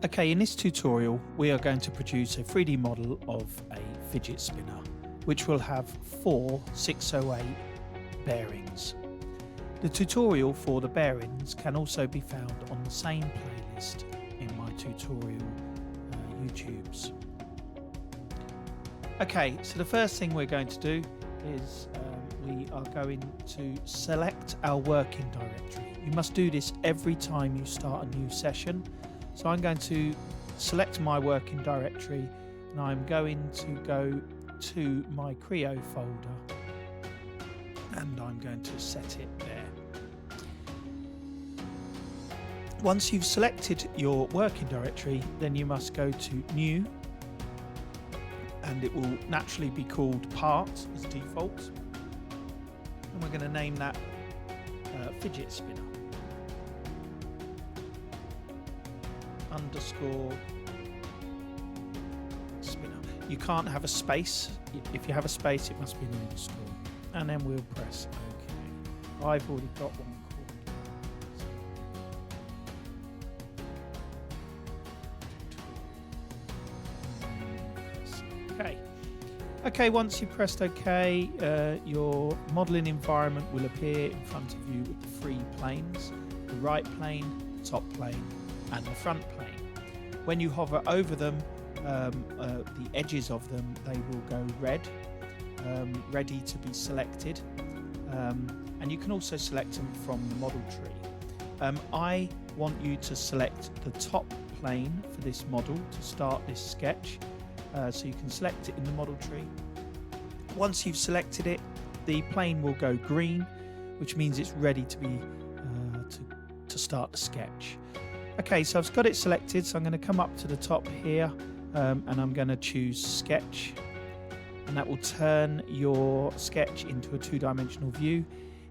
Okay, in this tutorial we are going to produce a 3D model of a fidget spinner which will have 4 608 bearings. The tutorial for the bearings can also be found on the same playlist in my tutorial YouTubes. Okay, so the first thing we're going to do is we are going to select our working directory. You must do this every time you start a new session. So I'm going to select my working directory and I'm going to go to my Creo folder and I'm going to set it there. Once you've selected your working directory, then you must go to New, and it will naturally be called Part as default, and we're going to name that Fidget Spinner _ spinner. You can't have a space. If you have a space, it must be an underscore. And then we'll press OK. I've already got one called. OK. OK, once you've pressed OK, your modelling environment will appear in front of you with the 3 planes: the right plane, the top plane, and the front plane. When you hover over them, the edges of them, they will go red, ready to be selected, and you can also select them from the model tree. I want you to select the top plane for this model to start this sketch, so you can select it in the model tree. Once you've selected it, the plane will go green, which means it's ready to be to start the sketch. Okay, so I've got it selected, so I'm going to come up to the top here and I'm going to choose Sketch, and that will turn your sketch into a 2-dimensional view.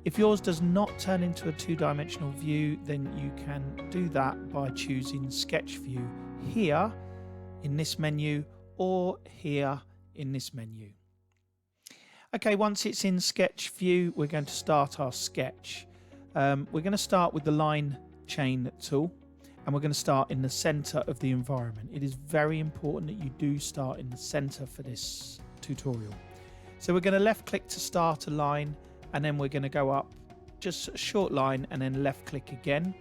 If yours does not turn into a 2-dimensional view, then you can do that by choosing Sketch View here in this menu or here in this menu. Okay, once it's in Sketch View, we're going to start our sketch. We're going to start with the line chain tool, and we're going to start in the center of the environment. It is very important that you do start in the center for this tutorial. So we're going to left click to start a line, and then we're going to go up just a short line and then left click again.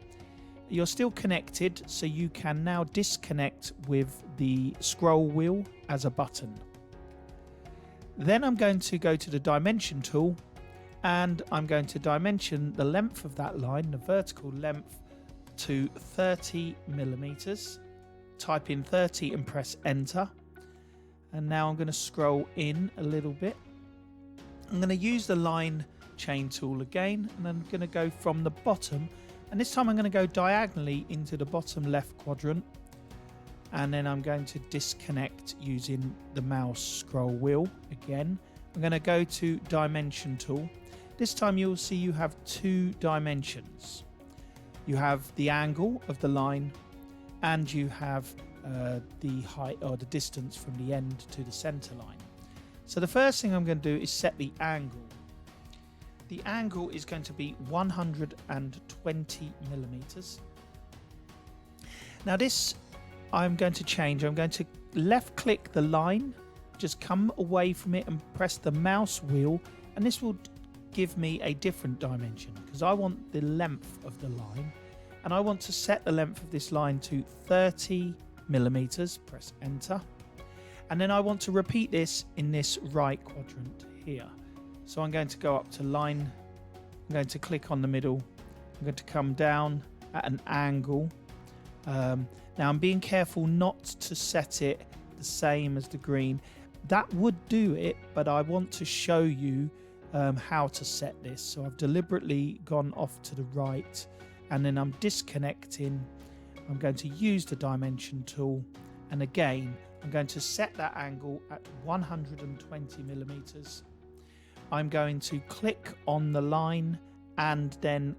You're still connected, so you can now disconnect with the scroll wheel as a button. Then I'm going to go to the dimension tool, and I'm going to dimension the length of that line, the vertical length, to 30 millimeters. Type in 30 and press enter. And now I'm going to scroll in a little bit. I'm going to use the line chain tool again, and I'm going to go from the bottom, and this time I'm going to go diagonally into the bottom left quadrant, and then I'm going to disconnect using the mouse scroll wheel again. I'm going to go to dimension tool. This time you'll see you have 2 dimensions. You have the angle of the line, and you have the height or the distance from the end to the center line. So the first thing I'm going to do is set the angle. The angle is going to be 120 millimeters. Now this I'm going to change. I'm going to left click the line, just come away from it and press the mouse wheel, and this will give me a different dimension because I want the length of the line, and I want to set the length of this line to 30 millimeters. Press enter, and then I want to repeat this in this right quadrant here. So I'm going to go up to line, I'm going to click on the middle, I'm going to come down at an angle. Now I'm being careful not to set it the same as the green. That would do it, but I want to show you how to set this. So I've deliberately gone off to the right, and then I'm disconnecting. I'm going to use the dimension tool, and again I'm going to set that angle at 120 millimeters. I'm going to click on the line and then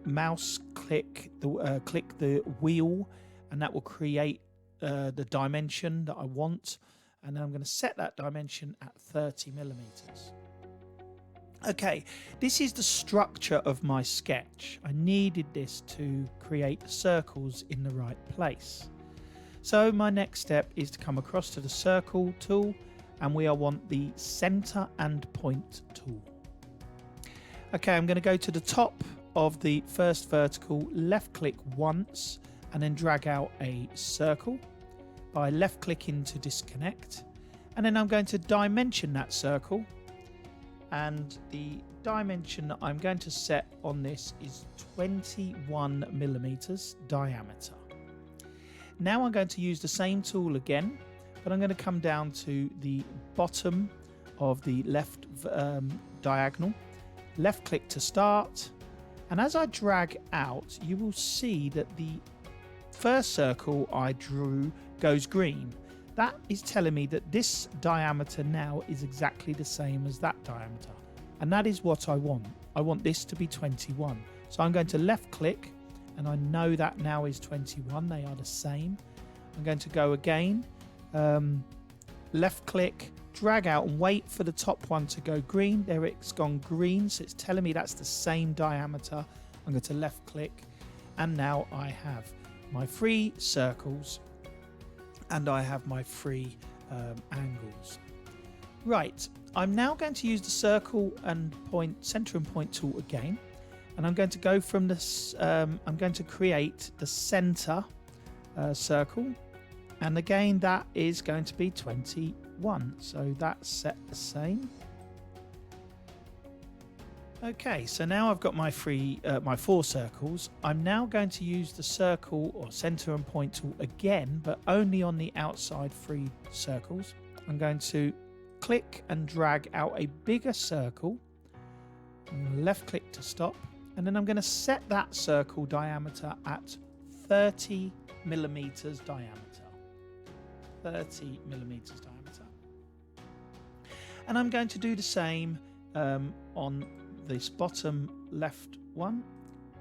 mouse click the wheel, and that will create the dimension that I want, and then I'm going to set that dimension at 30 millimeters. Okay, this is the structure of my sketch. I needed this to create the circles in the right place. So my next step is to come across to the circle tool, and we want the center and point tool. Okay, I'm going to go to the top of the first vertical, left click once, and then drag out a circle by left clicking to disconnect. And then I'm going to dimension that circle, and the dimension that I'm going to set on this is 21 millimeters diameter. Now I'm going to use the same tool again, but I'm going to come down to the bottom of the left diagonal, left click to start, and as I drag out, you will see that the first circle I drew goes green. That is telling me that this diameter now is exactly the same as that diameter, and that is what I want. I want this to be 21. So I'm going to left click, and I know that now is 21. They are the same. I'm going to go again, left click, drag out and wait for the top one to go green. There, it's gone green, so it's telling me that's the same diameter. I'm going to left click, and now I have my 3 circles and I have my 3 angles. Right, I'm now going to use the circle and point, center and point tool again, and I'm going to go from this, I'm going to create the center circle, and again that is going to be 21, so that's set the same. Okay, so now I've got my 4 circles. I'm now going to use the circle or center and point tool again, but only on the outside 3 circles. I'm going to click and drag out a bigger circle, left click to stop, and then I'm going to set that circle diameter at 30 millimeters diameter. 30 millimeters diameter. And I'm going to do the same on this bottom left one,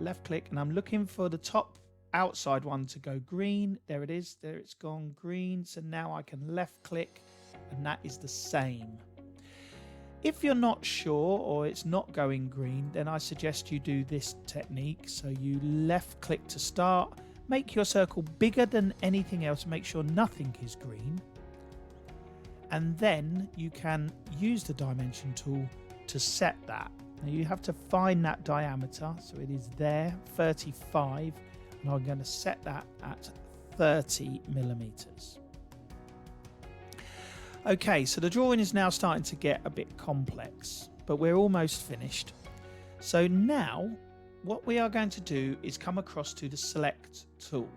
left click, and I'm looking for the top outside one to go green. There it is, there it's gone green. So now I can left click, and that is the same. If you're not sure or it's not going green, then I suggest you do this technique. So you left click to start, make your circle bigger than anything else, make sure nothing is green, and then you can use the dimension tool to set that. Now you have to find that diameter, so it is there, 35, and I'm going to set that at 30 millimeters. Okay, so the drawing is now starting to get a bit complex, but we're almost finished. So now what we are going to do is come across to the select tool.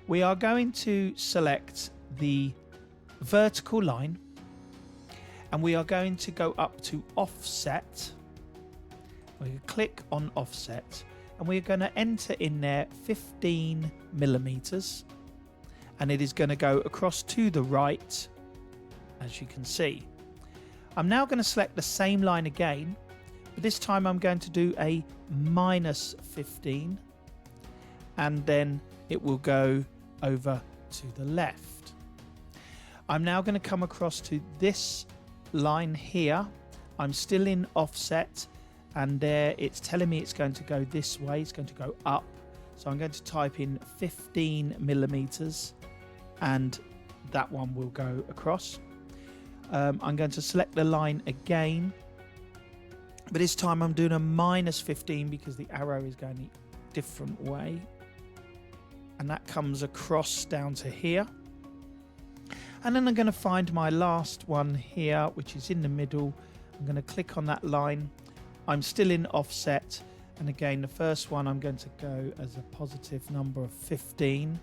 We are going to select the vertical line, and we are going to go up to offset. We're going to click on offset, and we're going to enter in there 15 millimeters, and it is going to go across to the right, as you can see. I'm now going to select the same line again, but this time I'm going to do a minus 15, and then it will go over to the left. I'm now going to come across to this line here. I'm still in offset, and there it's telling me it's going to go this way, it's going to go up, so I'm going to type in 15 millimeters, and that one will go across. I'm going to select the line again, but this time I'm doing a minus 15 because the arrow is going a different way, and that comes across down to here. And then I'm going to find my last one here, which is in the middle. I'm going to click on that line. I'm still in offset, and again the first one I'm going to go as a positive number of 15,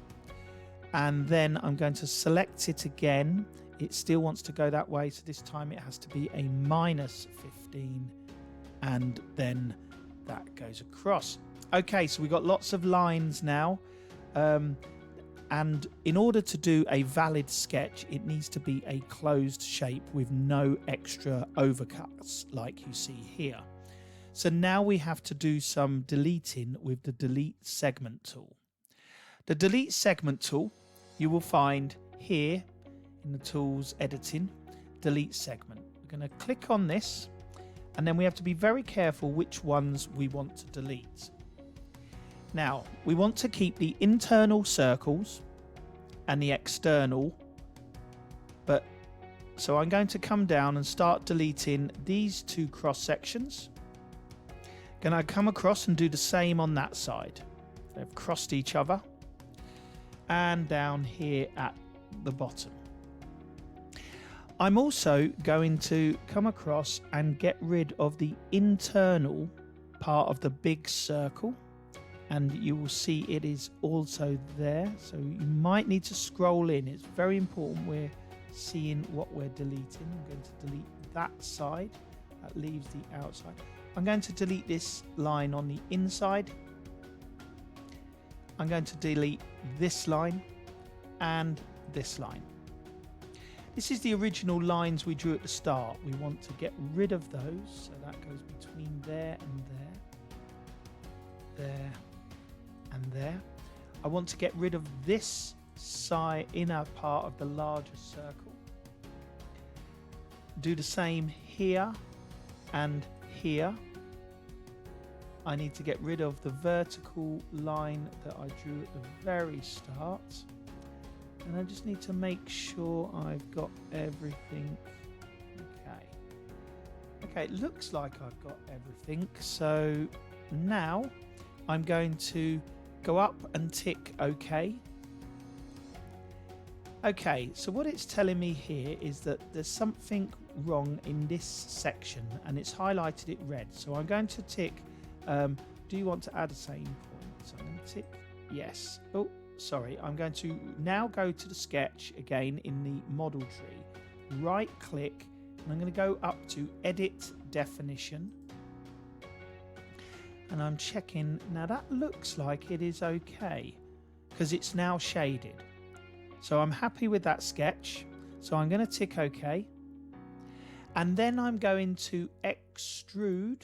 and then I'm going to select it again. It still wants to go that way, so this time it has to be a minus 15, and then that goes across. Okay, so we've got lots of lines now, and in order to do a valid sketch, it needs to be a closed shape with no extra overcuts like you see here. So now we have to do some deleting with the delete segment tool. The delete segment tool you will find here in the tools editing, delete segment. We're going to click on this, and then we have to be very careful which ones we want to delete. Now we want to keep the internal circles and the external. But so I'm going to come down and start deleting these two cross sections. Gonna come across and do the same on that side. They've crossed each other. And down here at the bottom. I'm also going to come across and get rid of the internal part of the big circle, and you will see it is also there, so you might need to scroll in. It's very important we're seeing what we're deleting. I'm going to delete that side, that leaves the outside. I'm going to delete this line on the inside. I'm going to delete this line and this line. This is the original lines we drew at the start. We want to get rid of those, so that goes between there and there, there and there. I want to get rid of this side inner part of the larger circle. Do the same here and here. I need to get rid of the vertical line that I drew at the very start. And I just need to make sure I've got everything. Okay, it looks like I've got everything. So now I'm going to go up and tick OK. Okay, so what it's telling me here is that there's something wrong in this section, and it's highlighted it red. So I'm going to tick, do you want to add a same point? So I'm going to tick yes. Oh, sorry, I'm going to now go to the sketch again in the model tree, right click, and I'm going to go up to edit definition, and I'm checking. Now that looks like it is okay because it's now shaded, so I'm happy with that sketch. So I'm going to tick OK, and then I'm going to extrude.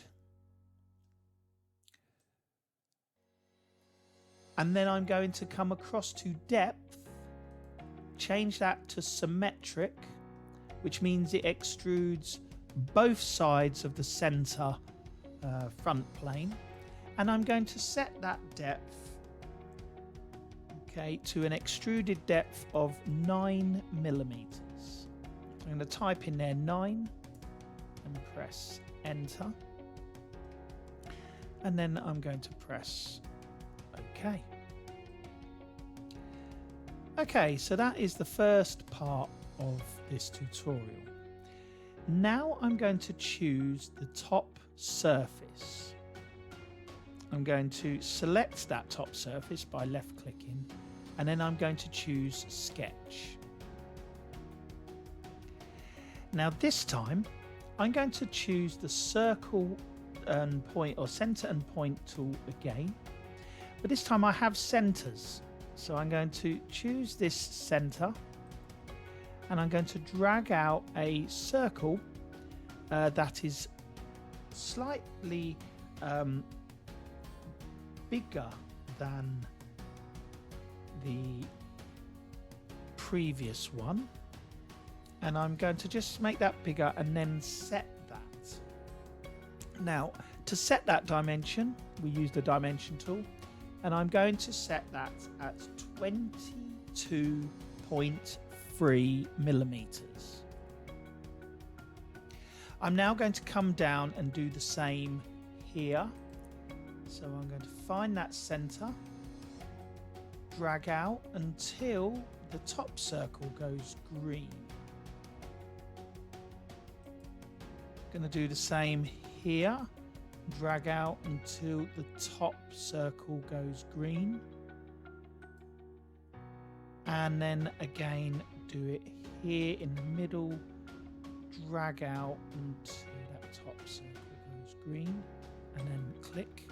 And then I'm going to come across to depth, change that to symmetric, which means it extrudes both sides of the center front plane. And I'm going to set that depth, okay, to an extruded depth of 9 millimeters. I'm going to type in there 9 and press enter. And then I'm going to press OK. Okay, so that is the first part of this tutorial. Now I'm going to choose the top surface. I'm going to select that top surface by left clicking, and then I'm going to choose sketch. Now this time I'm going to choose the circle and point, or center and point tool again. But this time I have centers, so I'm going to choose this center, and I'm going to drag out a circle that is slightly bigger than the previous one, and I'm going to just make that bigger and then set that. Now to set that dimension, we use the dimension tool, and I'm going to set that at 22.3 millimeters. I'm now going to come down and do the same here. So I'm going to find that center, drag out until the top circle goes green. Going to do the same here. Drag out until the top circle goes green, and then again do it here in the middle, drag out until that top circle goes green, and then click.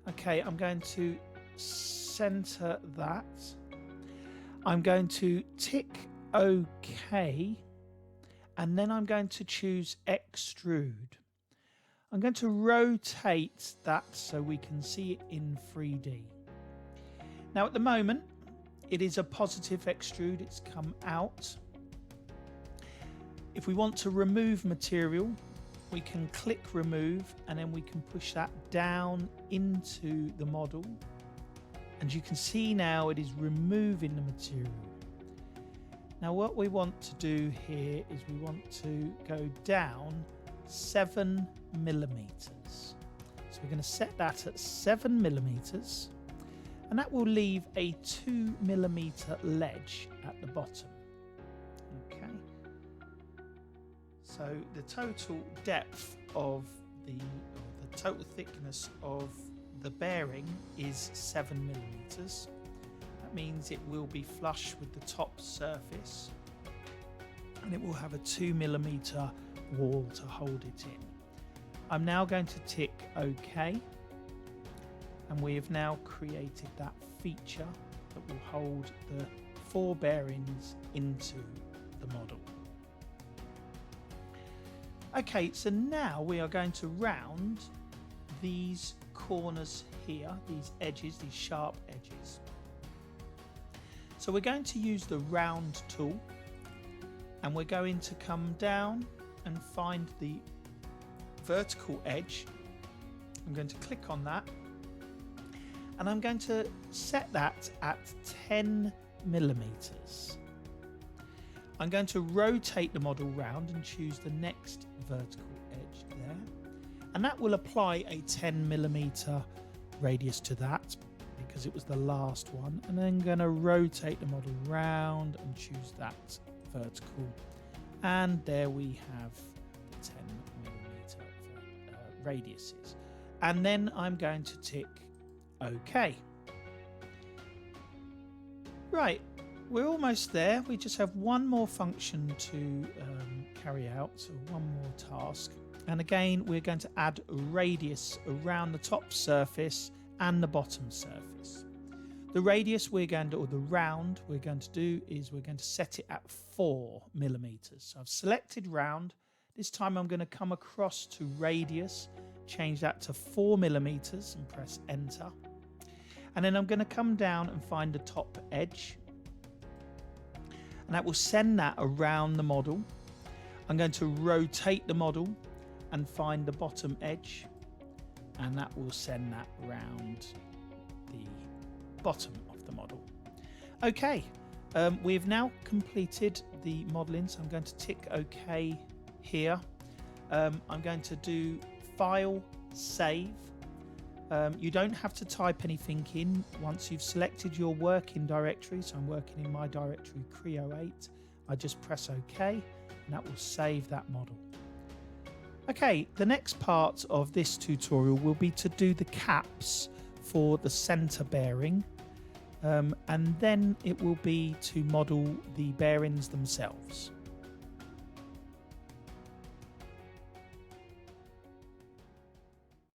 Okay, I'm going to center that. I'm going to tick OK, and then I'm going to choose extrude. I'm going to rotate that so we can see it in 3D. Now at the moment it is a positive extrude, it's come out. If we want to remove material, we can click remove, and then we can push that down into the model, And you can see now it is removing the material. Now what we want to do here is we want to go down 7 millimeters. So we're going to set that at 7 millimeters, and that will leave a 2 millimeter ledge at the bottom. Okay. So the total depth of the total thickness of the bearing is 7 millimeters. That means it will be flush with the top surface, and it will have a 2 millimeter wall to hold it in. I'm now going to tick OK, and we have now created that feature that will hold the 4 bearings into the model. Okay, so now we are going to round these corners here, these edges, these sharp edges. So we're going to use the round tool, and we're going to come down and find the vertical edge. I'm going to click on that, and I'm going to set that at 10 millimeters. I'm going to rotate the model round and choose the next vertical edge there, and that will apply a 10 millimeter radius to that because it was the last one. And then I'm going to rotate the model round and choose that vertical, and there we have the 10 millimeter radiuses. And then I'm going to tick OK. Right, we're almost there. We just have one more function to carry out, so one more task. And again, we're going to add a radius around the top surface and the bottom surface. The radius or the round we're going to do is we're going to set it at 4 millimeters. So I've selected round. This time I'm going to come across to radius, change that to 4 millimeters and press enter. And then I'm going to come down and find the top edge, and that will send that around the model. I'm going to rotate the model and find the bottom edge, and that will send that around the bottom of the model. Okay, we've now completed the modeling, so I'm going to tick OK here. I'm going to do File, Save. You don't have to type anything in once you've selected your working directory. So I'm working in my directory Creo 8. I just press OK, and that will save that model. Okay, the next part of this tutorial will be to do the caps for the center bearing, and then it will be to model the bearings themselves.